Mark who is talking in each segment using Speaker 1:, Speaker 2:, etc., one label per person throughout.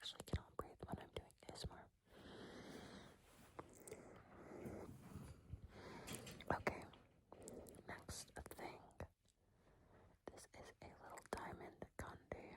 Speaker 1: actually cannot breathe when I'm doing ASMR. Okay, next thing. This is a little diamond candy.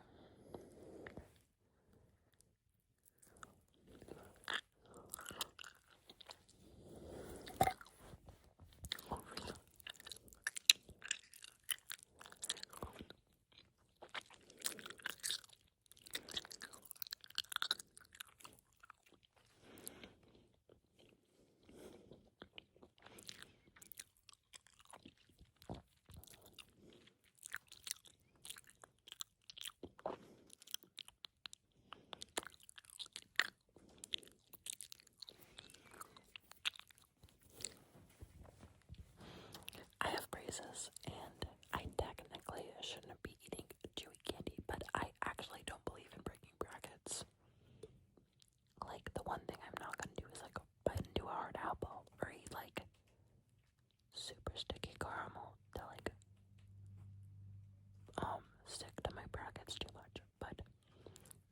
Speaker 1: I have braces, and I technically shouldn't be eating chewy candy, but I actually don't believe in breaking brackets. Like, the one thing I'm not gonna do is like bite into a hard apple or eat like super sticky caramel to like stick to my brackets too much. But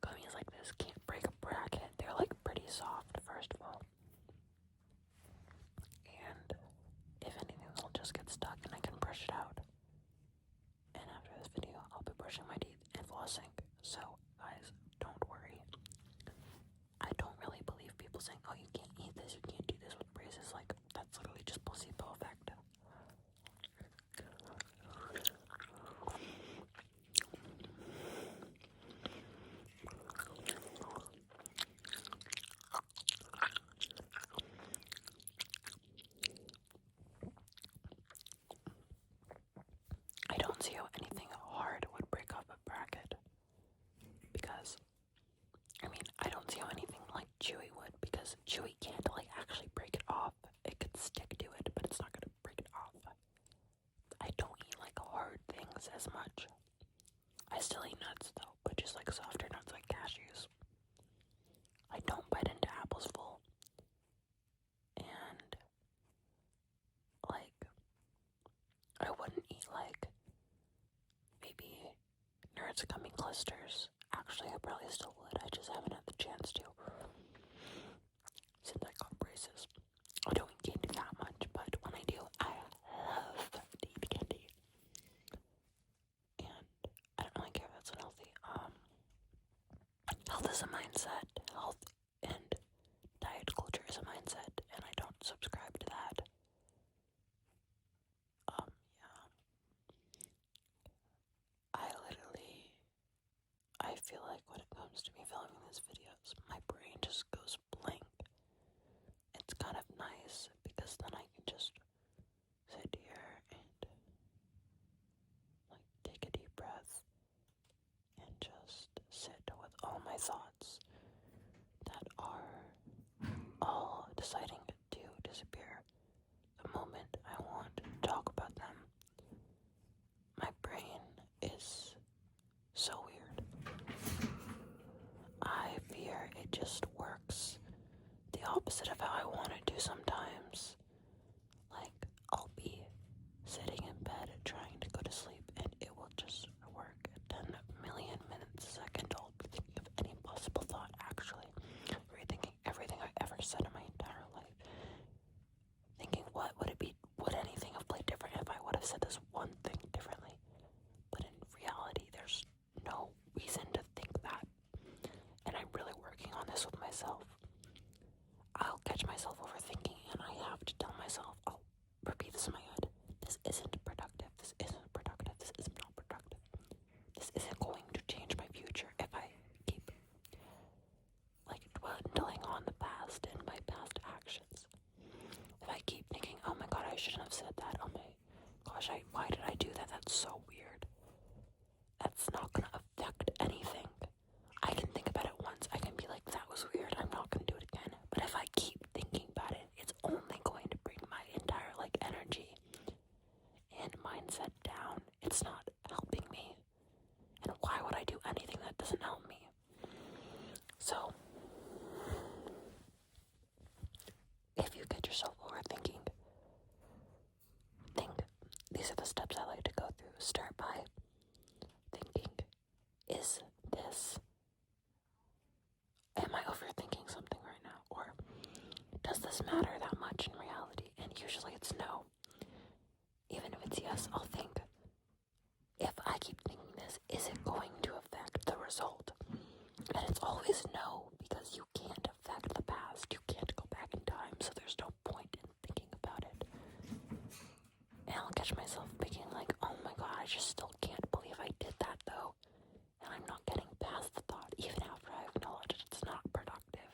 Speaker 1: gummies like this can't break a bracket. They're like pretty soft, first of all. And if anything, they'll just get stuck and I can brush it out. And after this video, I'll be brushing my teeth and flossing. So, guys, don't worry. I don't really believe people saying, oh, you can't eat this, you can't do this with braces. Like, that's literally just placebo effect. I don't see how anything hard would break up a bracket. Because, I mean, I don't see how anything like chewy would. Because chewy can't like actually break it off. It could stick to it, but it's not gonna break it off. I don't eat like hard things as much. I still eat nuts though, but just like softer nuts like cashews. I don't bite into apples full. And like, I wouldn't eat like maybe Nerds gummy clusters. Actually, I probably still would. I just haven't had the chance to since I got braces. I don't eat candy that much, but when I do, I love to eat candy. And I don't really care if that's unhealthy. Health is a mindset. Health and diet culture is a mindset, and I don't subscribe to that. Yeah. I feel like when it comes to me filming these videos, my brain just goes blank. It's kind of nice because then I can just sit here and like take a deep breath and just sit with all my thoughts that are all deciding to disappear the moment I want to talk about them. My brain is so weird. I fear it just works the opposite of how I want it to sometimes. Like, I'll be sitting in bed trying to go to sleep and it will just work 10 million minutes a second. I'll be thinking of any possible thought, actually. Rethinking everything I ever said in my entire life. Thinking, would anything have played different if I would have said this one thing differently? But in reality, there's no reason to think that. And I'm really working on this with myself. I'll catch myself overthinking and I have to tell myself, I'll repeat this in my head. This isn't productive. This isn't productive. This is not productive. This isn't going to change my future if I keep like dwelling on the past and my past actions. If I keep thinking, oh my god, I shouldn't have said that. Oh my gosh, why did I do that? That's so weird. That's not gonna affect anything. I can think about it once. I can be like, that was weird. I'm not gonna do it again. But if I keep thinking about it, it's only going to bring my entire like energy and mindset down. It's not helping me. And why would I do anything that doesn't help me? So, if you get yourself overthinking, think these are the steps I like to go through. Start by thinking, is this does matter that much in reality, and usually it's no. Even if it's yes, I'll think, if I keep thinking this, is it going to affect the result? And it's always no, because you can't affect the past. You can't go back in time, so there's no point in thinking about it. And I'll catch myself thinking like, oh my god, I just still can't believe I did that though. And I'm not getting past the thought, even after I acknowledge it's not productive.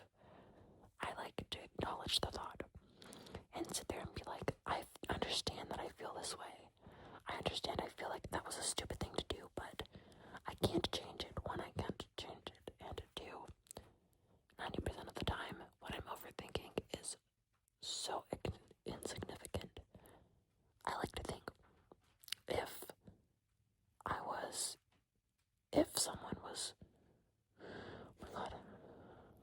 Speaker 1: I like to acknowledge the thought and sit there and be like, I understand that I feel this way. I understand I feel like that was a stupid thing to do, but I can't change it when I can't change it. And 90% of the time, what I'm overthinking is so insignificant. I like to think, if someone was, oh my god,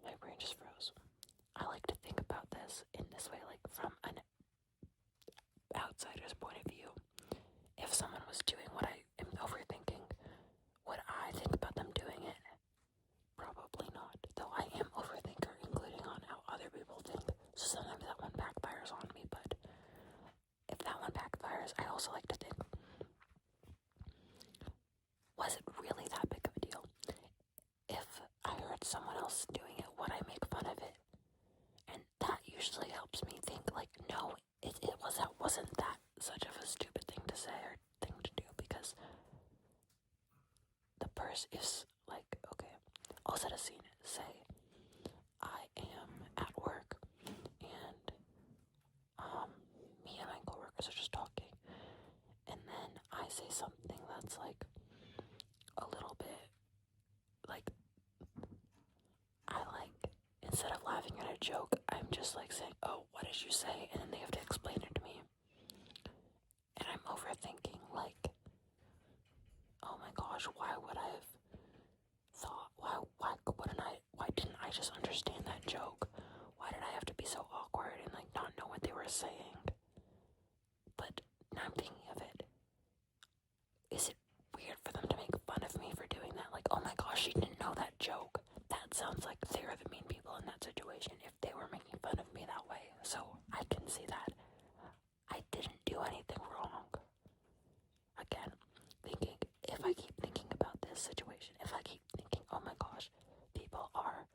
Speaker 1: my brain just froze. I like to think about this in this way, like from an outsider's point of view. If someone was doing what I am overthinking, would I think about them doing it? Probably not, though I am overthinker, including on how other people think, so sometimes that one backfires on me, but if that one backfires, I also like to think, was it really that big of a deal? If I heard someone else doing it, would I make fun of it? And that usually helps me think, like, no, wasn't that such of a stupid thing to say or thing to do, because the person is like, okay, I'll set a scene. Say I am at work and me and my coworkers are just talking, and then I say something that's like a little bit like, instead of laughing at a joke, I'm just like saying, oh, what did you say? And then they have to explain it to me. And I'm overthinking, like, oh my gosh, why would I have thought, why didn't I just understand that joke? Why did I have to be so awkward and like not know what they were saying? But now I'm thinking of it. Is it weird for them to make fun of me for doing that? Like, oh my gosh, you didn't know that joke. That sounds like they're the mean people in that situation if they were making fun of me that way. So I can see that. I didn't do anything wrong. Again, thinking, if I keep thinking about this situation, if I keep thinking, oh my gosh, people are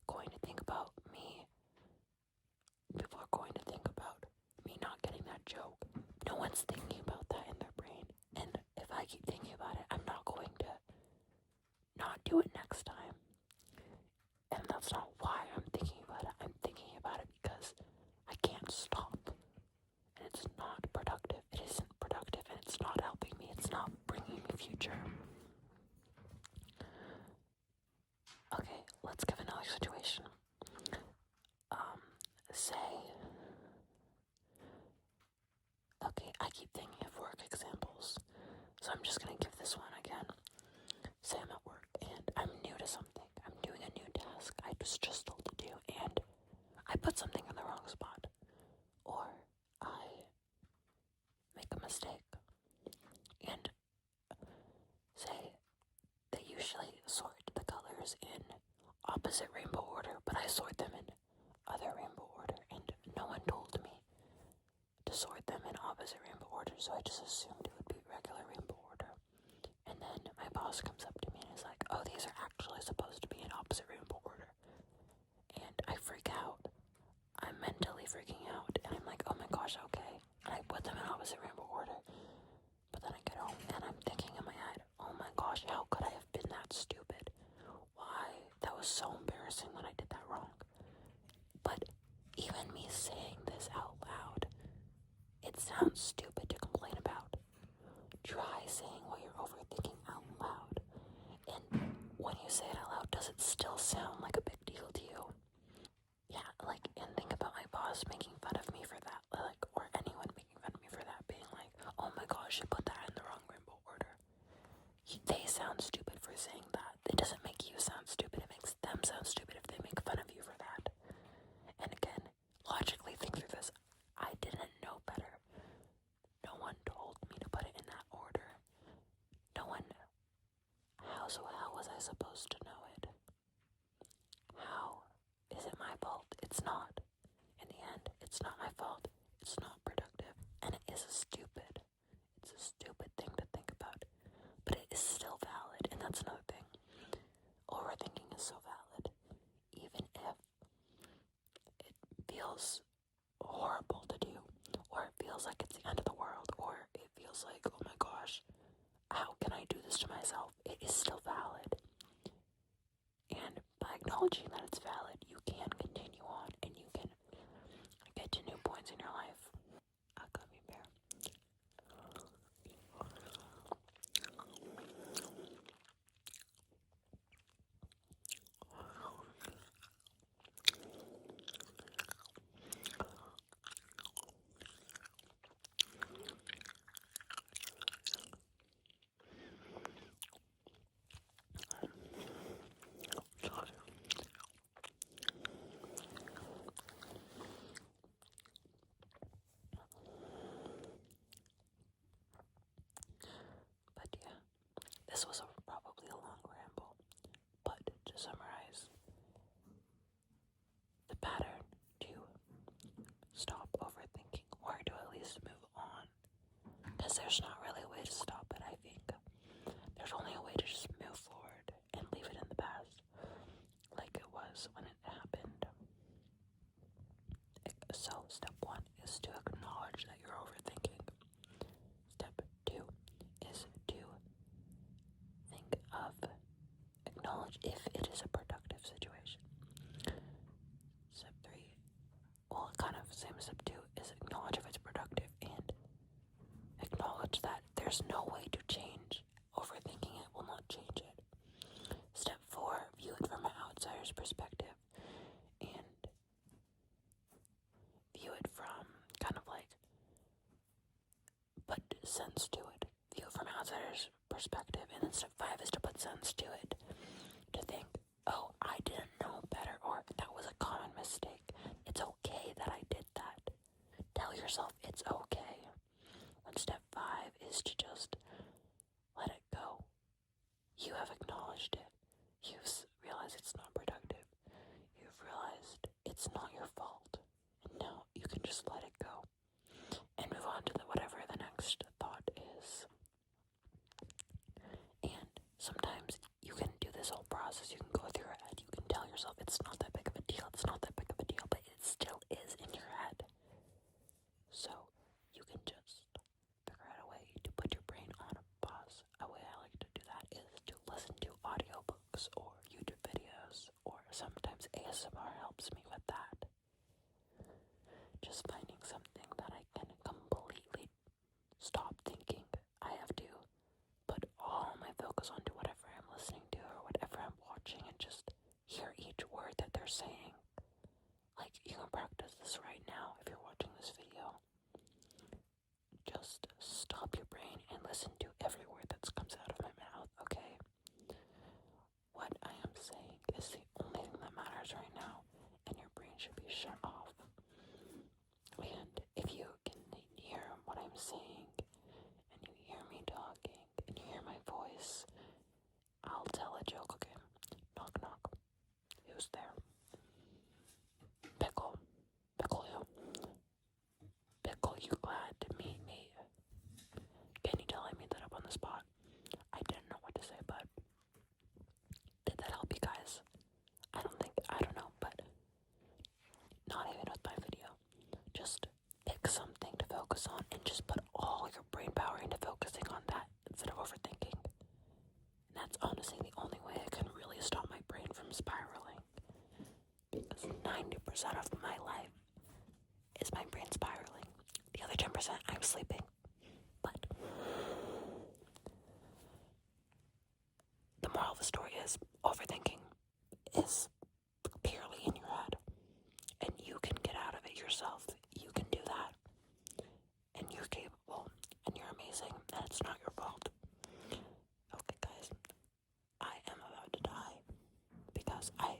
Speaker 1: going to think about me. People are going to think about me not getting that joke. No one's thinking about that in their brain. And if I keep thinking about it, I'm not going to not do it next time. And that's not why I'm thinking about it. I'm thinking about it because I can't stop. And it's not productive. It isn't productive, and it's not helping me. It's not bringing me future. Okay, let's give another situation. Okay, I keep thinking of work examples, so I'm just gonna give this one again. Say I'm at work and I'm new to something. I'm doing a new task I was just told to do, and I put something in the wrong spot, or I make a mistake. And say they usually sort the colors in opposite rainbow order, but I sort them in other rainbow order, and no one told me to sort them in opposite rainbow order, so I just assumed it would be regular rainbow order. And then my boss comes up to me and is like, oh, these are actually supposed to be in opposite rainbow order. And I freak out. I'm mentally freaking out, and I'm like, oh my gosh, okay. And I put them in opposite rainbow order. But then I get home and I'm thinking in my head, oh my gosh, how could I have been that stupid? Why? That was so embarrassing that I did that wrong. But even me saying this out loud, it sounds stupid to complain about. Try saying what you're overthinking out loud. And when you say it out loud, does it still sound like a big deal to you? Yeah, like, and think about my boss making fun of me for that, like, or anyone making fun of me for that, being like, oh my gosh, you put that in the wrong rainbow order. They sound stupid for saying that. It doesn't make you sound stupid, it makes them sound stupid if they make fun of you for that. And again, logically think through this. I didn't know better. No one told me to put it in that order. No one. How was I supposed to know it? How? Is it my fault? It's not. In the feels like, oh my gosh, how can I do this to myself? It is still valid. And by acknowledging that it's valid, you can continue on and you can get to new points in your life. A gummy bear. But yeah, this was probably a long ramble. But to summarize, the pattern to stop overthinking, or to at least move on, because there's not really a way to stop it, I think. There's only a way to just move forward and leave it in the past, like it was when it happened. So, step 1 is to acknowledge that you're overthinking. Step 2 is to acknowledge if it is a productive situation. Step 3, well, kind of same as step 2, is acknowledge if it's productive and acknowledge that there's no way to change. Overthinking it will not change it. Step 4, view it from an outsider's perspective and view it from kind of like put sense to it. View it from an outsider's perspective. And then step 5 is to put sense to it. To think, oh, I didn't know better, or that was a common mistake. It's okay that I did that. Tell yourself it's okay. And step 5 is to just let it go. You have acknowledged it. You've realized it's not productive. You've realized it's not your fault. And now you can just let it go and move on to whatever the next thought is. And sometimes you can do this whole process. You can go through your head. You can tell yourself it's not that big of a deal. It's not that big of a deal, but it still is in your head. So you can just figure out a way to put your brain on pause. A way I like to do that is to listen to audiobooks or YouTube videos, or sometimes ASMR helps me with that. Just finding something that I can completely stop thinking. I have to put all my focus onto whatever I'm listening to or whatever I'm watching and just hear each word that they're saying. Like, you can practice this right now if you're watching this video. Just stop your brain and listen to every word that comes out of my mouth, okay? What I am saying is the only thing that matters right now, and your brain should be shut off. And if you can hear what I'm saying, and you hear me talking, and you hear my voice, I'll tell a joke, okay? Knock, knock. Who's there? Pickle. Pickle who? Pickle, you glad to meet me? Can you tell I made that up on the spot? I didn't know what to say, but did that help you guys? I don't know, but not even with my video. Just pick something to focus on and just put all your brain power into focusing on that instead of overthinking. And that's honestly the only way I can really stop my brain from spiraling. Because 90% of my life is my brain spiraling. The other 10% I'm sleeping. But the moral of the story is overthinking is purely in your head. And you can get out of it yourself. You can do that. And you're capable. And you're amazing. And it's not your fault. Okay, guys. I am about to die. Because I